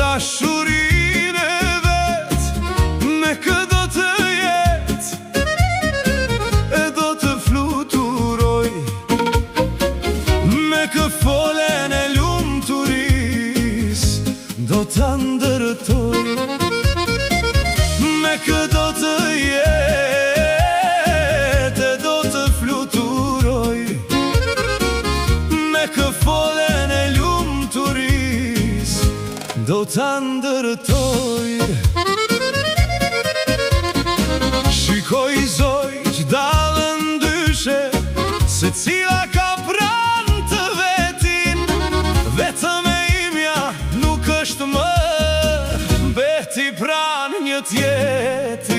Dashurinë e vet me kë do të jet, e do të fluturoj, me kë folen e lumturis do të ndërtoj, me kë do të jet, e do të fluturoj, me kë folen e lumturis do të ndërtoj. Shikoj zoj që dalën ndyshe, se cila ka pranë të vetin, vetëm e imja nuk është më, beti pranë një tjetër.